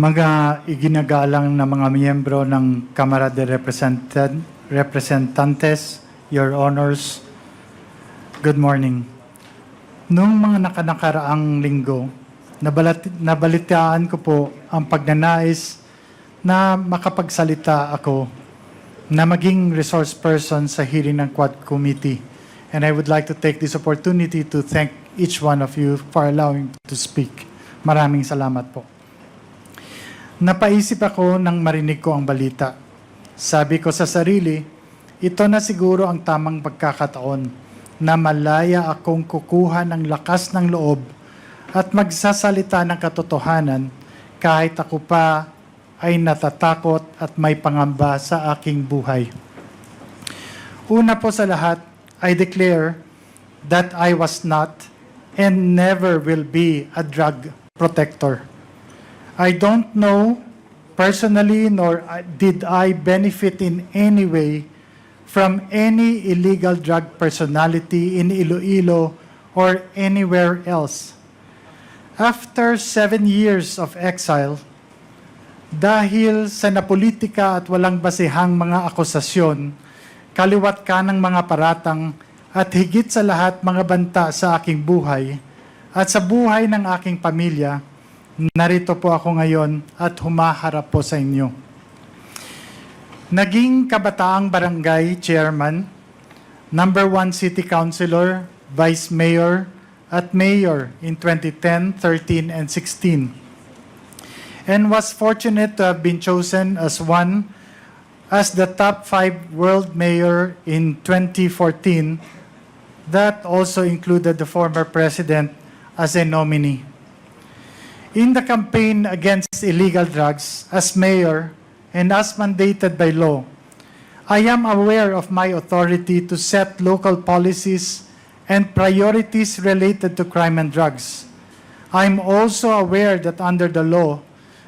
Mga iginagalang na mga miyembro ng Kamara de Representantes, Your Honors, good morning. Noong mga nakaraang linggo, nabalitaan ko po ang pagnanais na makapagsalita ako na maging resource person sa hearing ng Quad Committee. And I would like to take this opportunity to thank each one of you for allowing me to speak. Maraming salamat po. Napaisip ako nang marinig ko ang balita. Sabi ko sa sarili, ito na siguro ang tamang pagkakataon na malaya akong kukuha ng lakas ng loob at magsasalita ng katotohanan kahit ako pa ay natatakot at may pangamba sa aking buhay. Una po sa lahat, I declare that I was not and never will be a drug protector. I don't know personally nor did I benefit in any way from any illegal drug personality in Iloilo or anywhere else. After 7 years of exile, dahil sa napolitika at walang basehang mga akusasyon, kaliwat ka ng mga paratang at higit sa lahat mga banta sa aking buhay at sa buhay ng aking pamilya, narito po ako ngayon at humaharap po sa inyo. Naging kabataang barangay chairman, number 1 city councilor, vice mayor, at mayor in 2010, 13, and 16. And was fortunate to have been chosen as the top 5 world mayor in 2014. That also included the former president as a nominee. In the campaign against illegal drugs, as mayor and as mandated by law, I am aware of my authority to set local policies and priorities related to crime and drugs. I'm also aware that under the law,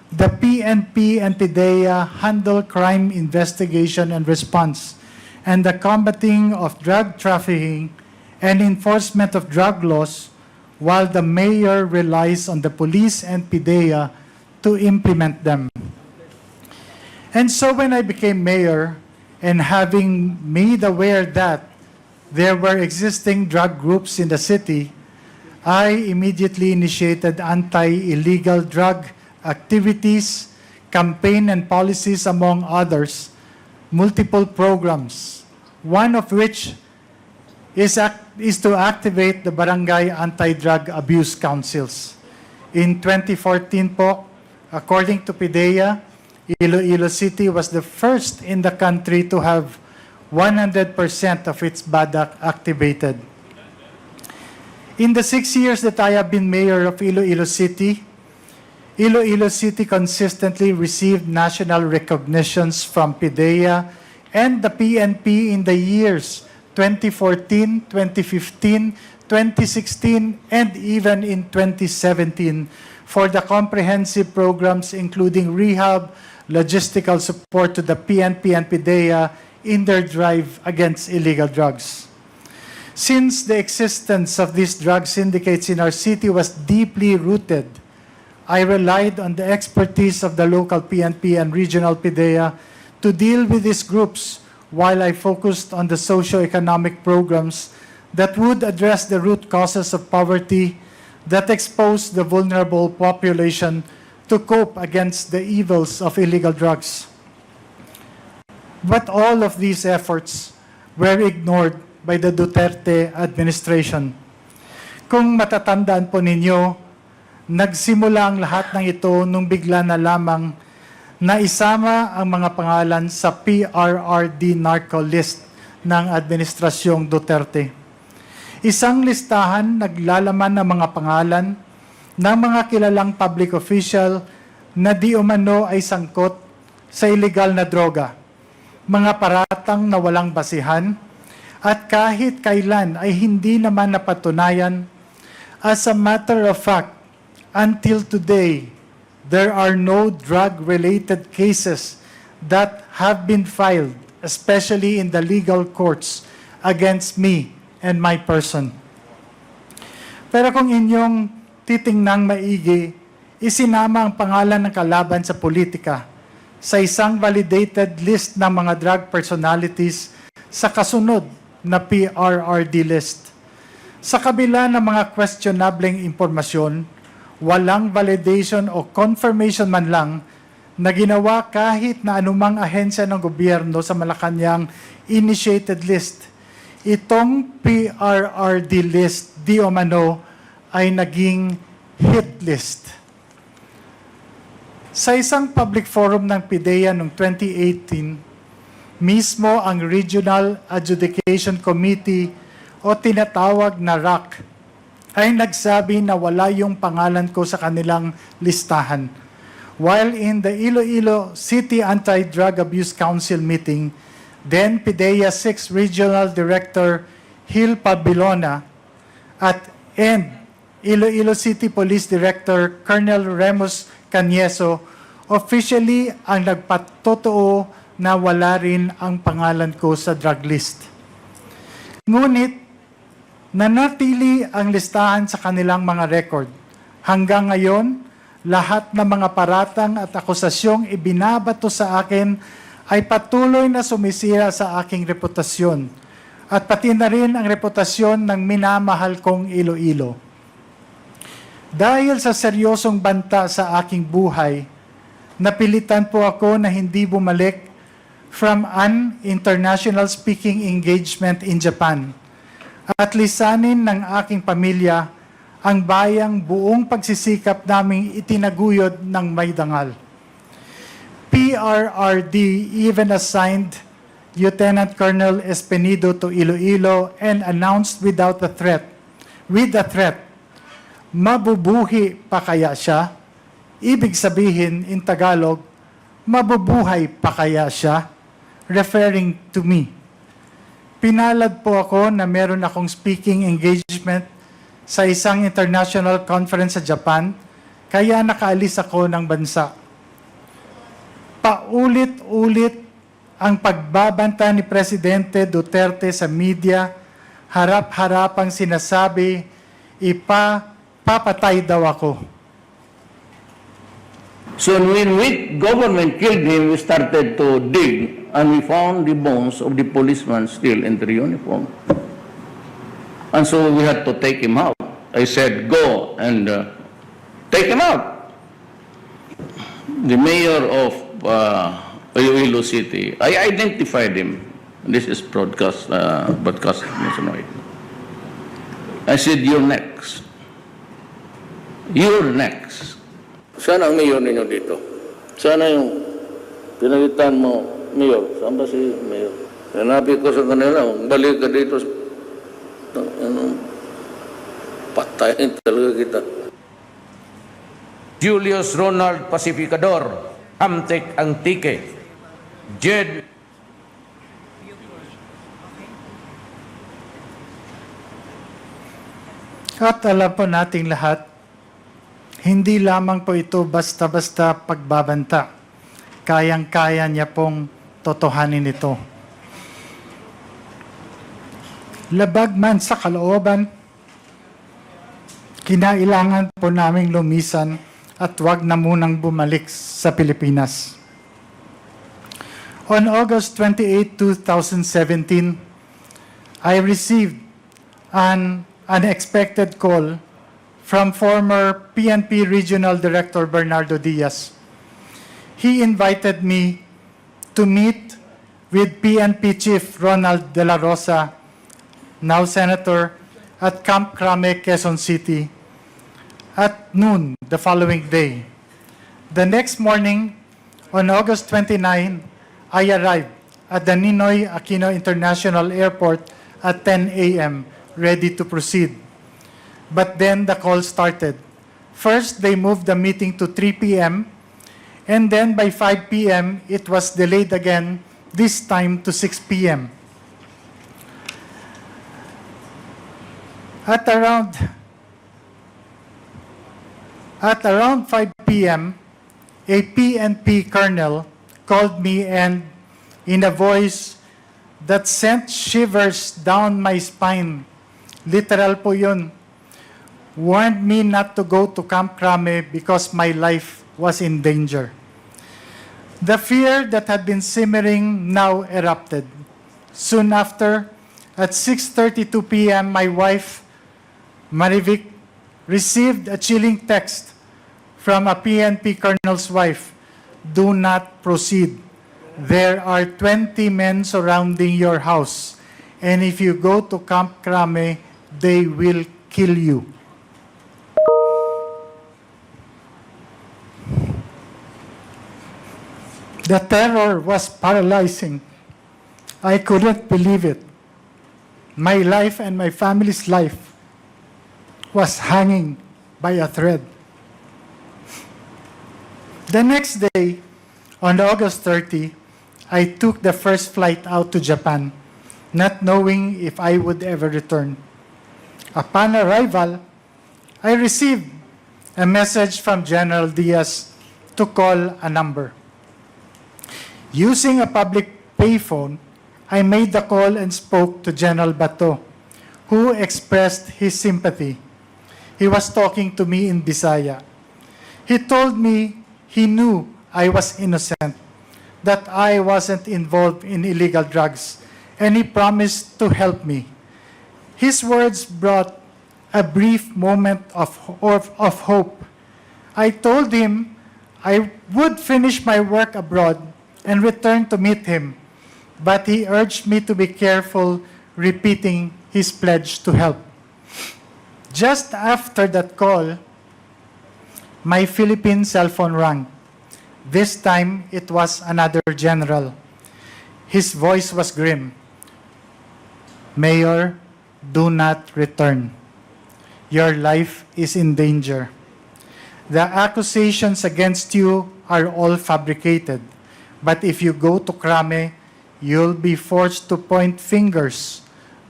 the PNP and PIDEA handle crime investigation and response and the combating of drug trafficking and enforcement of drug laws, while the mayor relies on the police and PIDEA to implement them. And so when I became mayor, and having made aware that there were existing drug groups in the city, I immediately initiated anti-illegal drug activities, campaign and policies, among others, multiple programs, one of which is to activate the Barangay Anti-Drug Abuse Councils. In 2014 po, according to PIDEA, Iloilo City was the first in the country to have 100% of its BADAC activated. In the 6 years that I have been mayor of Iloilo City consistently received national recognitions from PIDEA and the PNP in the years 2014, 2015, 2016, and even in 2017 for the comprehensive programs including rehab, logistical support to the PNP and PIDEA in their drive against illegal drugs. Since the existence of these drug syndicates in our city was deeply rooted, I relied on the expertise of the local PNP and regional PIDEA to deal with these groups, while I focused on the socio-economic programs that would address the root causes of poverty that expose the vulnerable population to cope against the evils of illegal drugs. But all of these efforts were ignored by the Duterte administration. Kung matatandaan po ninyo, nagsimula ang lahat ng ito nung bigla na lamang na isama ang mga pangalan sa PRRD narco list ng Administrasyong Duterte. Isang listahan naglalaman ng mga pangalan ng mga kilalang public official na di umano ay sangkot sa illegal na droga, mga paratang na walang basihan, at kahit kailan ay hindi naman napatunayan. As a matter of fact, until today, there are no drug-related cases that have been filed, especially in the legal courts, against me and my person. Pero kung inyong titingnang maigi, isinama ang pangalan ng kalaban sa politika sa isang validated list ng mga drug personalities sa kasunod na PRRD list. Sa kabila ng mga questionableng impormasyon, walang validation o confirmation man lang na ginawa kahit na anumang ahensya ng gobyerno sa Malacanang initiated list. Itong PRRD list, di umano, ay naging hit list. Sa isang public forum ng PIDEA noong 2018, mismo ang Regional Adjudication Committee o tinatawag na RAC ay nagsabi na wala yung pangalan ko sa kanilang listahan. While in the Iloilo City Anti-Drug Abuse Council meeting, then PIDEA 6 Regional Director Hil Pabilona and Iloilo City Police Director Colonel Remus Canieso officially ang nagpatotoo na wala rin ang pangalan ko sa drug list. Ngunit, nanatili ang listahan sa kanilang mga record. Hanggang ngayon, lahat ng mga paratang at akusasyong ibinabato sa akin ay patuloy na sumisira sa aking reputasyon at pati na rin ang reputasyon ng minamahal kong Iloilo. Dahil sa seryosong banta sa aking buhay, napilitan po ako na hindi bumalik from an international speaking engagement in Japan at lisanin ng aking pamilya ang bayang buong pagsisikap naming itinaguyod ng may dangal. PRRD even assigned Lieutenant Colonel Espenido to Iloilo and announced with a threat, mabubuhi pa kaya siya? Ibig sabihin, in Tagalog, mabubuhay pa kaya siya? Referring to me. Pinalad po ako na meron akong speaking engagement sa isang international conference sa Japan, kaya nakaalis ako ng bansa. Paulit-ulit ang pagbabanta ni Presidente Duterte sa media, harap-harapang sinasabi, papatay daw ako. So when government killed him, we started to dig and we found the bones of the policeman still in their uniform. And so we had to take him out. I said, go and take him out. The mayor of Iloilo City, I identified him. This is broadcast nationwide. I said, you're next. You're next. Sana ang mayor ninyo dito? Sana yung pinagitan mo, mayor. Saan ba si mayor? Hanapin ko sa kanila, balik ka dito. Patayin talaga kita. Julius Ronald Pacificador, Amtek Antique, Jed At alam po nating lahat, hindi lamang po ito basta-basta pagbabanta. Kayang-kaya niya pong totohanin ito. Labag man sa kalooban, kinailangan po naming lumisan at wag na munang bumalik sa Pilipinas. On August 28, 2017, I received an unexpected call from former PNP Regional Director Bernardo Diaz. He invited me to meet with PNP Chief Ronald De La Rosa, now Senator, at Camp Crame, Quezon City, at noon the following day. The next morning, on August 29, I arrived at the Ninoy Aquino International Airport at 10 a.m., ready to proceed. But then the call started. First, they moved the meeting to 3 p.m., and then by 5 p.m., it was delayed again, this time to 6 p.m. At around 5 p.m., a PNP colonel called me and, in a voice that sent shivers down my spine, literal po yun, warned me not to go to Camp Crame because my life was in danger. The fear that had been simmering now erupted. Soon after, at 6:32 p.m., my wife, Marivic, received a chilling text from a PNP colonel's wife. Do not proceed. There are 20 men surrounding your house, and if you go to Camp Crame, they will kill you. The terror was paralyzing. I couldn't believe it. My life and my family's life was hanging by a thread. The next day, on August 30, I took the first flight out to Japan, not knowing if I would ever return. Upon arrival, I received a message from General Diaz to call a number. Using a public payphone, I made the call and spoke to General Bato, who expressed his sympathy. He was talking to me in Bisaya. He told me he knew I was innocent, that I wasn't involved in illegal drugs, and he promised to help me. His words brought a brief moment of hope. I told him I would finish my work abroad and return to meet him, but he urged me to be careful, repeating his pledge to help. Just after that call, my Philippine cell phone rang. This time, it was another general. His voice was grim. Mayor, do not return. Your life is in danger. The accusations against you are all fabricated. But if you go to Crame, you'll be forced to point fingers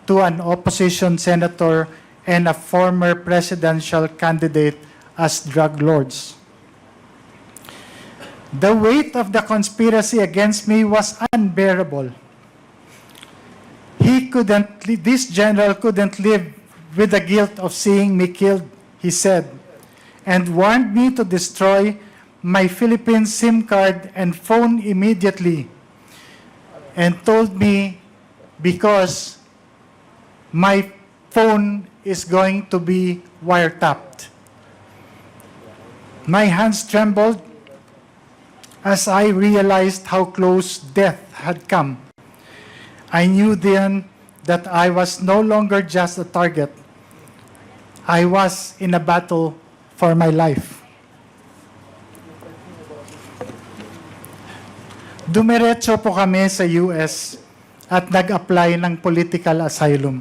to an opposition senator and a former presidential candidate as drug lords. The weight of the conspiracy against me was unbearable. This general couldn't live with the guilt of seeing me killed, he said, and warned me to destroy my Philippine SIM card and phone immediately, and told me because my phone is going to be wiretapped. My hands trembled as I realized how close death had come. I knew then that I was no longer just a target. I was in a battle for my life. Dumiretso po kami sa US at nag-apply ng political asylum.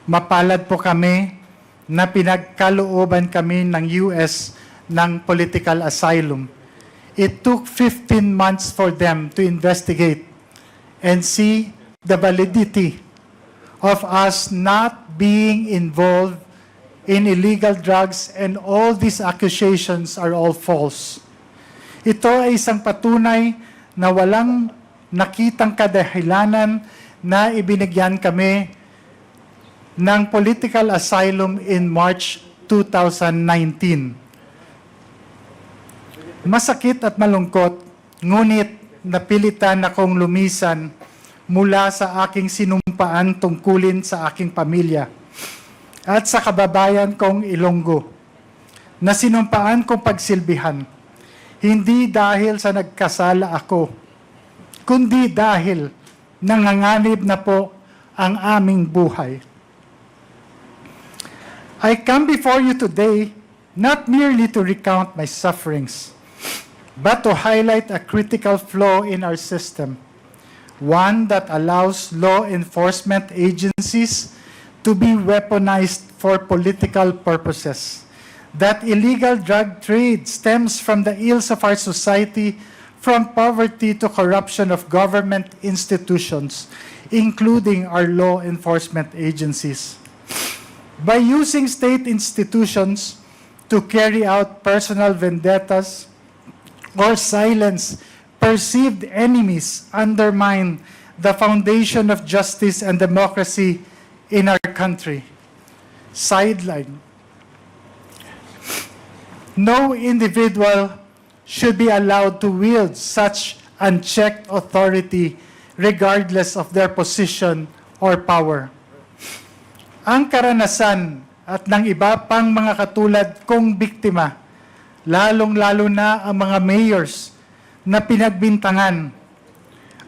Mapalad po kami na pinagkalooban kami ng US ng political asylum. It took 15 months for them to investigate and see the validity of us not being involved in illegal drugs, and all these accusations are all false. Ito ay isang patunay na walang nakitang kadahilanan na ibinigyan kami ng political asylum in March 2019. Masakit at malungkot, ngunit napilitan akong lumisan mula sa aking sinumpaan tungkulin sa aking pamilya at sa kababayan kong Ilonggo, na sinumpaan kong pagsilbihan, hindi dahil sa nagkasala ako, kundi dahil nanganganib na po ang aming buhay. I come before you today not merely to recount my sufferings, but to highlight a critical flaw in our system, one that allows law enforcement agencies to be weaponized for political purposes. That illegal drug trade stems from the ills of our society, from poverty to corruption of government institutions, including our law enforcement agencies. By using state institutions to carry out personal vendettas or silence perceived enemies, undermine the foundation of justice and democracy in our country. Sideline No individual should be allowed to wield such unchecked authority regardless of their position or power. Ang karanasan at ng iba pang mga katulad kong biktima, lalong-lalo na ang mga mayors na pinagbintangan,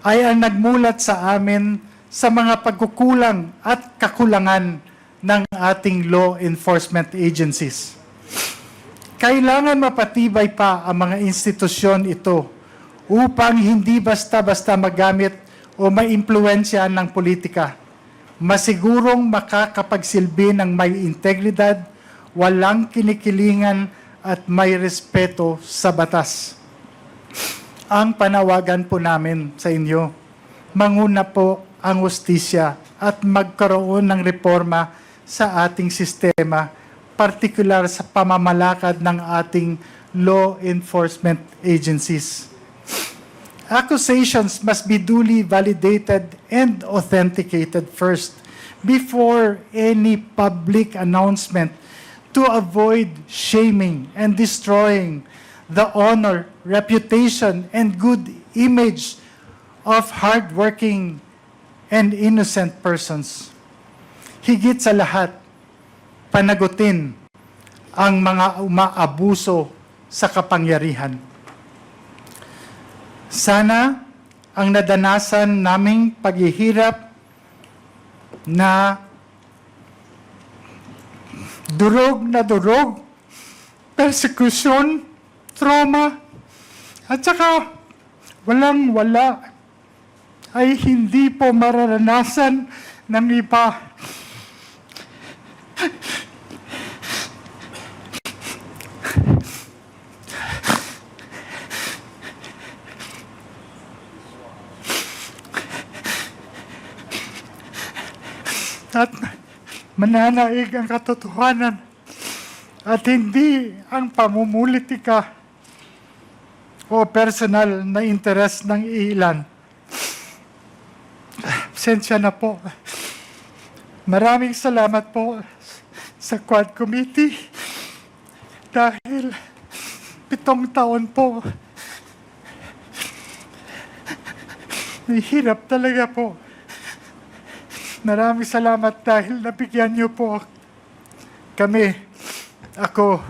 ay ang nagmulat sa amin sa mga pagkukulang at kakulangan ng ating law enforcement agencies. Kailangan mapatibay pa ang mga institusyon ito upang hindi basta-basta magamit o maimpluwensya ng politika. Masigurong makakapagsilbi ng may integridad, walang kinikilingan at may respeto sa batas. Ang panawagan po namin sa inyo, manguna po ang hustisya at magkaroon ng reforma sa ating sistema, partikular sa pamamalakad ng ating law enforcement agencies. Accusations must be duly validated and authenticated first before any public announcement to avoid shaming and destroying the honor, reputation, and good image of hardworking and innocent persons. Higit sa lahat, panagutin ang mga umaabuso sa kapangyarihan. Sana ang nadanasan naming paghihirap na durog, persecution, trauma, at saka walang-wala ay hindi po mararanasan ng iba. At mananaig ang katotohanan at hindi ang pamumulitika o personal na interes ng ilan. Pasensya na po. Maraming salamat po sa Quad Committee dahil 7 taon po. Nahihirap talaga po. Maraming salamat dahil nabigyan niyo po kami, ako,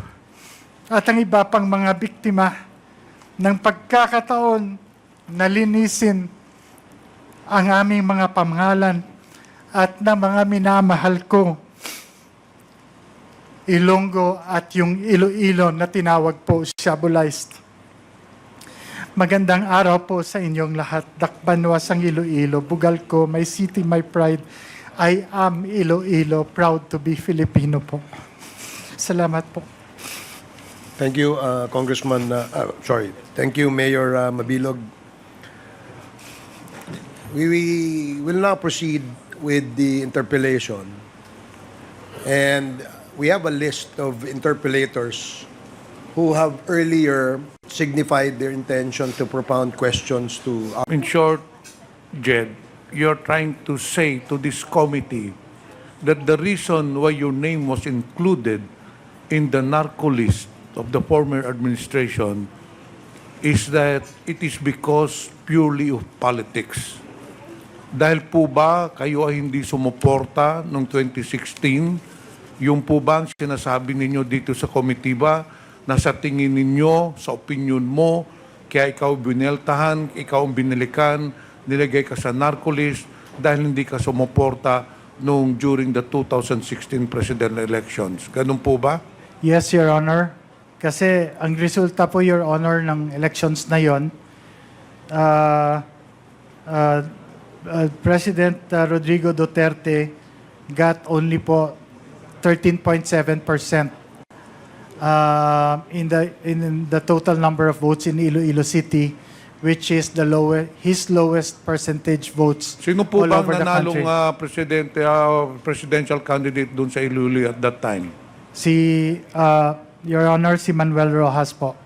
at ang iba pang mga biktima ng pagkakataon na linisin ang aming mga pangalan at na mga minamahal ko, Ilonggo at yung Iloilo na tinawag po Shabualized. Magandang araw po sa inyong lahat. Dakbanwas ang Iloilo, bugal ko, my city, my pride. I am Iloilo, proud to be Filipino po. Salamat po. Thank you, Congressman. Thank you, Mayor Mabilog. We will now proceed with the interpellation. And we have a list of interpellators who have earlier signified their intention to propound questions to our... In short, Jed, you're trying to say to this committee that the reason why your name was included in the narco list of the former administration is that it is because purely of politics. Dahil po ba kayo ay hindi sumuporta noong 2016? Yung po ba ang sinasabi ninyo dito sa committee ba na sa tingin ninyo, sa opinion mo, kaya ikaw bineltahan, ikaw ang binilikan, nilagay ka sa narco list dahil hindi ka sumuporta nung during the 2016 presidential elections. Ganun po ba? Yes, Your Honor. Kasi ang resulta po, Your Honor, ng elections na yon, President Rodrigo Duterte got only po 13.7% in the total number of votes in Iloilo City, which is his lowest percentage votes Sino po all ba ang over the country. nanalong presidential candidate doon sa Iloilo at that time? Si Your Honor, si Manuel Rojas po.